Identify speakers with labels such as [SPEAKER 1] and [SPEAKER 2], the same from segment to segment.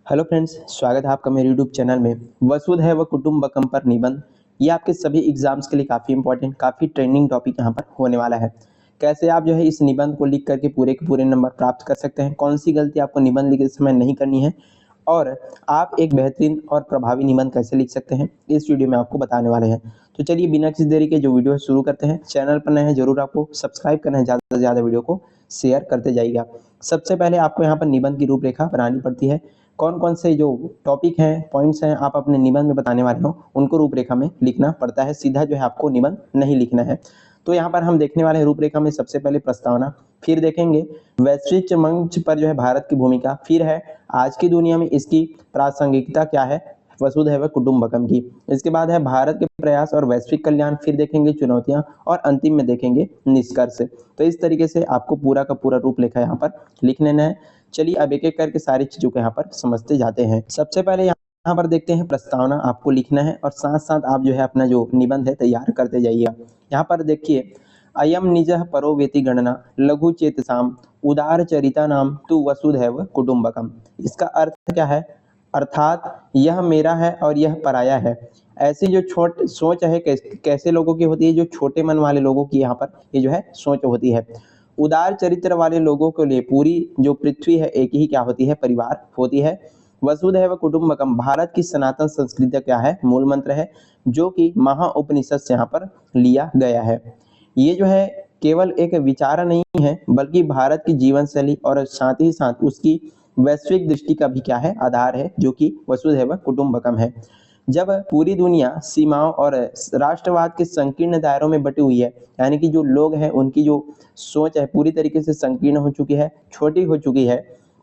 [SPEAKER 1] Hello friends, स्वागत है आपका मेरे यूट्यूब चैनल में। वसुधैव कुटुंबकम पर निबंध ये आपके सभी एग्जाम्स के लिए काफ़ी इंपॉर्टेंट, काफ़ी ट्रेंडिंग टॉपिक यहाँ पर होने वाला है। कैसे आप जो है इस निबंध को लिख करके पूरे के पूरे नंबर प्राप्त कर सकते हैं, कौन सी गलती आपको निबंध लिखते समय नहीं करनी है और आप एक बेहतरीन और प्रभावी निबंध कैसे लिख सकते हैं, इस वीडियो में आपको बताने वाले हैं। तो चलिए बिना किसी देरी के जो वीडियो है शुरू करते हैं। चैनल पर नए हैं जरूर आपको सब्सक्राइब करना है, ज़्यादा से ज़्यादा वीडियो को शेयर करते जाइएगा। सबसे पहले आपको यहाँ पर निबंध की रूपरेखा बनानी पड़ती है। कौन कौन से जो टॉपिक हैं, पॉइंट्स हैं, आप अपने निबंध में बताने वाले हो उनको रूपरेखा में लिखना पड़ता है। सीधा जो है आपको निबंध नहीं लिखना है। तो यहाँ पर हम देखने वाले हैं रूपरेखा में सबसे पहले प्रस्तावना, फिर देखेंगे वैश्विक मंच पर जो है भारत की भूमिका, फिर है आज की दुनिया में इसकी प्रासंगिकता क्या है वसुधैव कुटुंबकम की, इसके बाद है भारत के प्रयास और वैश्विक कल्याण, फिर देखेंगे चुनौतियां और अंतिम में देखेंगे निष्कर्ष। तो इस तरीके से आपको पूरा का पूरा रूपरेखा यहाँ पर लिख लेना है। चलिए अब एक एक करके सारी चीजों को यहाँ पर समझते जाते हैं। सबसे पहले यहाँ पर देखते हैं प्रस्तावना आपको लिखना है और साथ साथ आप जो है अपना जो निबंध है तैयार करते जाइएगा। यहाँ पर देखिए, अयम निजः परो वेति गणना लघु चेतसाम उदार चरिता नाम तु वसुधैव कुटुंबकम। इसका अर्थ क्या है? अर्थात यह मेरा है और यह पराया है। ऐसी जो छोट सोच है कैसे लोगों की होती है? जो छोटे मन वाले लोगों की यहाँ पर ये जो है सोच होती है। उदार चरित्र वाले लोगों के लिए पूरी जो पृथ्वी है एक ही क्या होती है? परिवार होती है। वसुधैव कुटुंबकम भारत की सनातन संस्कृति का क्या है? मूल मंत्र है, जो कि महाउपनिषद से यहाँ पर लिया गया है। ये जो है केवल एक विचार नहीं है, बल्कि भारत की जीवन शैली और साथ ही साथ उसकी वैश्विक दृष्टि का भी क्या है? आधार है, जो कि वसुधैव कुटुंबकम है। जब पूरी दुनिया सीमाओं और राष्ट्रवाद के संकीर्ण दायरों में बटी हुई है, यानी कि जो लोग हैं उनकी जो सोच है पूरी तरीके से संकीर्ण हो चुकी है, छोटी हो चुकी है,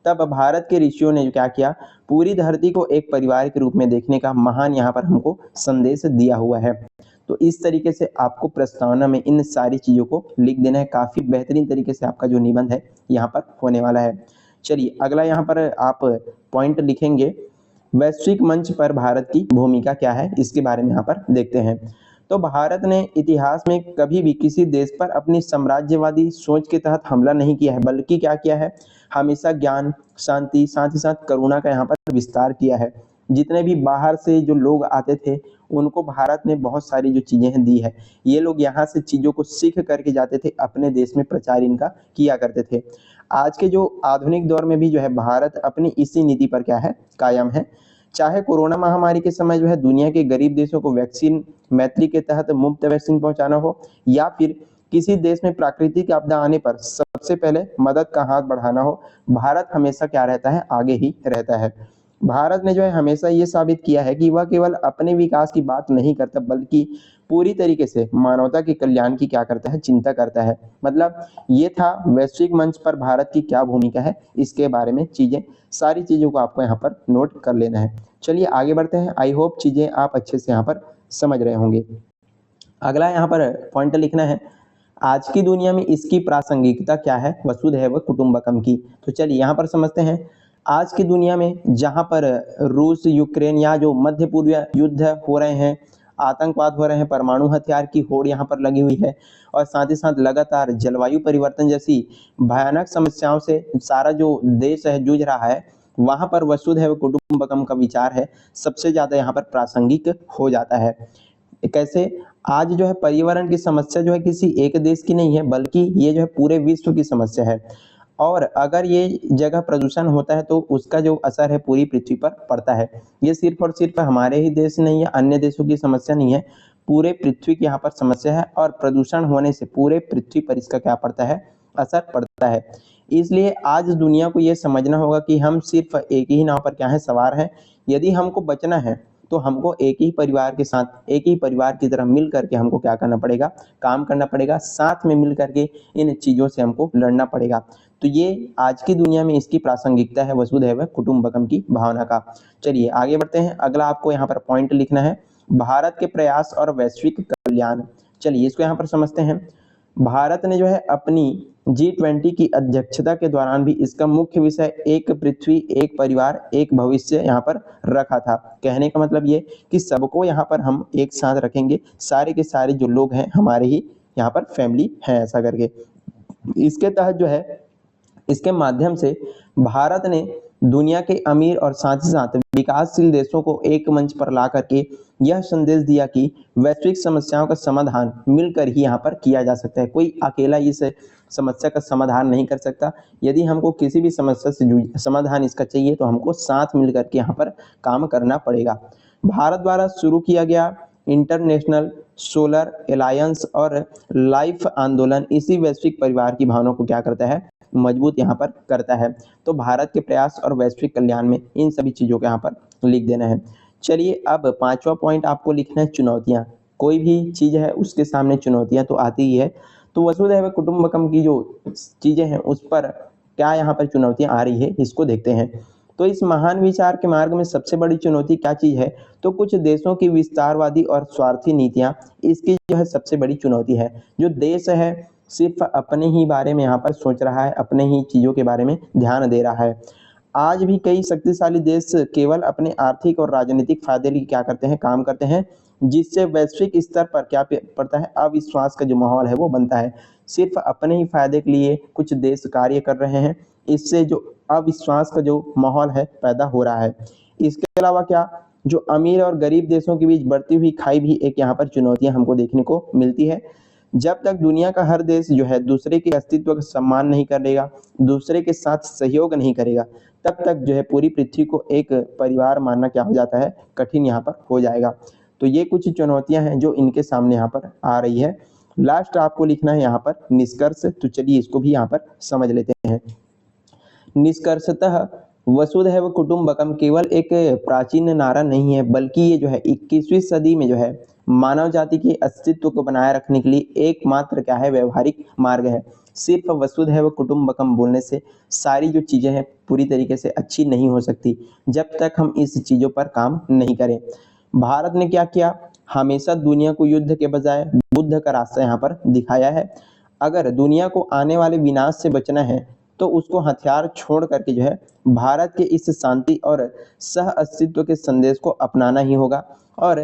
[SPEAKER 1] तब भारत के ऋषियों ने क्या किया? पूरी धरती को एक परिवार के रूप में देखने का महान यहाँ पर हमको संदेश दिया हुआ है। तो इस तरीके से आपको प्रस्तावना में इन सारी चीजों को लिख देना है। काफी बेहतरीन तरीके से आपका जो निबंध है यहाँ पर होने वाला है। चलिए अगला यहाँ पर आप पॉइंट लिखेंगे, वैश्विक मंच पर भारत की भूमिका क्या है, इसके बारे में यहाँ पर देखते हैं। तो भारत ने इतिहास में कभी भी किसी देश पर अपनी साम्राज्यवादी सोच के तहत हमला नहीं किया है, बल्कि क्या किया है? हमेशा ज्ञान, शांति, साथ ही साथ करुणा का यहाँ पर विस्तार किया है। जितने भी बाहर से जो लोग आते थे उनको भारत ने बहुत सारी जो चीजें दी है, ये लोग यहाँ से चीजों को सीख करके जाते थे, अपने देश में प्रचार इनका किया करते थे। आज के जो आधुनिक दौर में भी जो है भारत अपनी इसी नीति पर क्या है? कायम है। चाहे कोरोना महामारी के समय जो है दुनिया के गरीब देशों को वैक्सीन मैत्री के तहत मुफ्त वैक्सीन पहुंचाना हो, या फिर किसी देश में प्राकृतिक आपदा आने पर सबसे पहले मदद का हाथ बढ़ाना हो, भारत हमेशा क्या रहता है? आगे ही रहता है। भारत ने जो है हमेशा ये साबित किया है कि वह केवल अपने विकास की बात नहीं करता, बल्कि पूरी तरीके से मानवता के कल्याण की क्या करता है? चिंता करता है। मतलब ये था वैश्विक मंच पर भारत की क्या भूमिका है, इसके बारे में चीजें, सारी चीजों को आपको यहाँ पर नोट कर लेना है। चलिए आगे बढ़ते हैं। आई होप चीजें आप अच्छे से यहाँ पर समझ रहे होंगे। अगला यहाँ पर पॉइंट लिखना है, आज की दुनिया में इसकी प्रासंगिकता क्या है वसुधैव कुटुंबकम की। तो चलिए यहाँ पर समझते हैं। आज की दुनिया में जहाँ पर रूस यूक्रेन या जो मध्य पूर्व युद्ध हो रहे हैं, आतंकवाद हो रहे हैं, परमाणु हथियार की होड़ यहाँ पर लगी हुई है, और साथ ही साथ लगातार जलवायु परिवर्तन जैसी भयानक समस्याओं से सारा जो देश है जूझ रहा है, वहां पर वसुधैव कुटुंबकम का विचार है सबसे ज्यादा यहाँ पर प्रासंगिक हो जाता है। कैसे? आज जो है पर्यावरण की समस्या जो है किसी एक देश की नहीं है, बल्कि ये जो है पूरे विश्व की समस्या है। और अगर ये जगह प्रदूषण होता है तो उसका जो असर है पूरी पृथ्वी पर पड़ता है। ये सिर्फ और सिर्फ हमारे ही देश नहीं है, अन्य देशों की समस्या नहीं है, पूरे पृथ्वी की यहाँ पर समस्या है। और प्रदूषण होने से पूरे पृथ्वी पर इसका क्या पड़ता है? असर पड़ता है। इसलिए आज दुनिया को ये समझना होगा कि हम सिर्फ एक ही नाव पर क्या है? सवार हैं। यदि हमको बचना है तो हमको एक ही परिवार के साथ, एक ही परिवार की तरह मिल करके हमको क्या करना पड़ेगा? काम करना पड़ेगा। साथ में मिल करके इन चीजों से हमको लड़ना पड़ेगा। तो ये आज की दुनिया में इसकी प्रासंगिकता है वसुधैव कुटुंबकम की भावना का। चलिए आगे बढ़ते हैं। अगला आपको यहाँ पर पॉइंट लिखना है, भारत के प्रयास और वैश्विक कल्याण। चलिए इसको यहाँ पर समझते हैं। भारत ने जो है अपनी G20 की अध्यक्षता के दौरान भी इसका मुख्य विषय एक पृथ्वी, एक परिवार, एक भविष्य यहाँ पर रखा था। कहने का मतलब ये कि सबको यहाँ पर हम एक साथ रखेंगे, सारे के सारे जो लोग हैं हमारे ही यहाँ पर फैमिली है, ऐसा करके। इसके तहत जो है, इसके माध्यम से भारत ने दुनिया के अमीर और साथ ही साथ विकासशील देशों को एक मंच पर ला करके यह संदेश दिया कि वैश्विक समस्याओं का समाधान मिलकर ही यहाँ पर किया जा सकता है। कोई अकेला इस समस्या का समाधान नहीं कर सकता। यदि हमको किसी भी समस्या से समाधान इसका चाहिए तो हमको साथ मिल करके यहाँ पर काम करना पड़ेगा। भारत द्वारा शुरू किया गया इंटरनेशनल सोलर अलायंस और लाइफ आंदोलन इसी वैश्विक परिवार की भावना को क्या करता है, मजबूत यहाँ पर करता है। तो भारत के प्रयास और वैश्विक कल्याण में इन सभी चीज़ों को यहाँ पर लिख देना है। चलिए अब पांचवा पॉइंट आपको लिखना है चुनौतियाँ। कोई भी चीज़ है उसके सामने चुनौतियाँ तो आती ही है। तो वसुधैव कुटुंबकम की जो चीज़ें हैं उस पर क्या यहाँ पर चुनौतियाँ आ रही है इसको देखते हैं। तो इस महान विचार के मार्ग में सबसे बड़ी चुनौती क्या चीज़ है, तो कुछ देशों की विस्तारवादी और स्वार्थी नीतियाँ इसकी जो है सबसे बड़ी चुनौती है। जो देश है सिर्फ अपने ही बारे में यहाँ पर सोच रहा है, अपने ही चीज़ों के बारे में ध्यान दे रहा है। आज भी कई शक्तिशाली देश केवल अपने आर्थिक और राजनीतिक फायदे लिए क्या करते हैं, काम करते हैं, जिससे वैश्विक स्तर पर क्या पड़ता है, अविश्वास का जो माहौल है वो बनता है। सिर्फ अपने ही फायदे के लिए कुछ देश कार्य कर रहे हैं, इससे जो अविश्वास का जो माहौल है पैदा हो रहा है। इसके अलावा क्या, जो अमीर और गरीब देशों के बीच बढ़ती हुई खाई भी एक यहाँ पर चुनौतियां हमको देखने को मिलती है। जब तक दुनिया का हर देश जो है दूसरे के अस्तित्व का सम्मान नहीं करेगा, दूसरे के साथ सहयोग नहीं करेगा, तब तक जो है पूरी पृथ्वी को एक परिवार मानना क्या हो जाता है, कठिन यहाँ पर हो जाएगा। तो ये कुछ चुनौतियां हैं जो इनके सामने यहाँ पर आ रही है। लास्ट आपको लिखना है यहाँ पर निष्कर्ष। तो चलिए इसको भी यहाँ पर समझ लेते हैं। निष्कर्षतः वसुधैव कुटुंबकम केवल एक प्राचीन नारा नहीं है, बल्कि ये जो है 21वीं सदी में जो है मानव जाति के अस्तित्व को बनाए रखने के लिए एकमात्र क्या है, व्यवहारिक मार्ग है। सिर्फ वसुधैव कुटुंबकम बोलने से सारी जो चीजें हैं पूरी तरीके से अच्छी नहीं हो सकती जब तक हम इस चीजों पर काम नहीं करें। भारत ने क्या किया, हमेशा दुनिया को युद्ध के बजाय बुद्ध का रास्ता यहाँ पर दिखाया है। अगर दुनिया को आने वाले विनाश से बचना है तो उसको हथियार छोड़ करके जो है भारत के इस शांति और सह अस्तित्व के संदेश को अपनाना ही होगा। और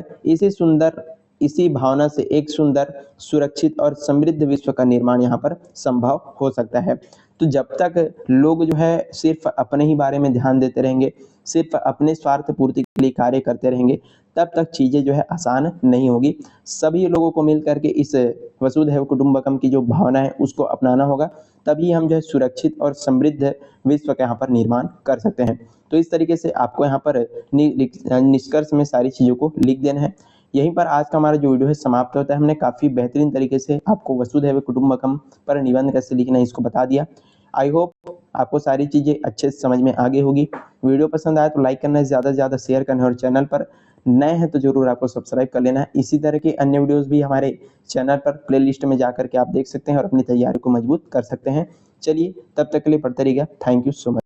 [SPEAKER 1] इसी भावना से एक सुंदर, सुरक्षित और समृद्ध विश्व का निर्माण यहाँ पर संभव हो सकता है। तो जब तक लोग जो है सिर्फ अपने ही बारे में ध्यान देते रहेंगे, सिर्फ अपने स्वार्थ पूर्ति के लिए कार्य करते रहेंगे, तब तक चीजें जो है आसान नहीं होगी। सभी लोगों को मिल करके इस वसुधैव कुटुंबकम की जो भावना है उसको अपनाना होगा, तभी हम जो है सुरक्षित और समृद्ध विश्व का यहाँ पर निर्माण कर सकते हैं। तो इस तरीके से आपको यहाँ पर निष्कर्ष में सारी चीज़ों को लिख देना है। यहीं पर आज का हमारा जो वीडियो है समाप्त होता है। हमने काफ़ी बेहतरीन तरीके से आपको वसुधैव कुटुंबकम पर निबंध कैसे लिखना है इसको बता दिया। आई होप आपको सारी चीज़ें अच्छे से समझ में आ गई होगी। वीडियो पसंद आया तो लाइक करना है, ज़्यादा से ज़्यादा शेयर करना है, और चैनल पर नए हैं तो जरूर आपको सब्सक्राइब कर लेना है। इसी तरह के अन्य वीडियोस भी हमारे चैनल पर प्लेलिस्ट में जाकर के आप देख सकते हैं और अपनी तैयारी को मजबूत कर सकते हैं। चलिए तब तक के लिए पढ़ते रहिएगा। Thank you so much.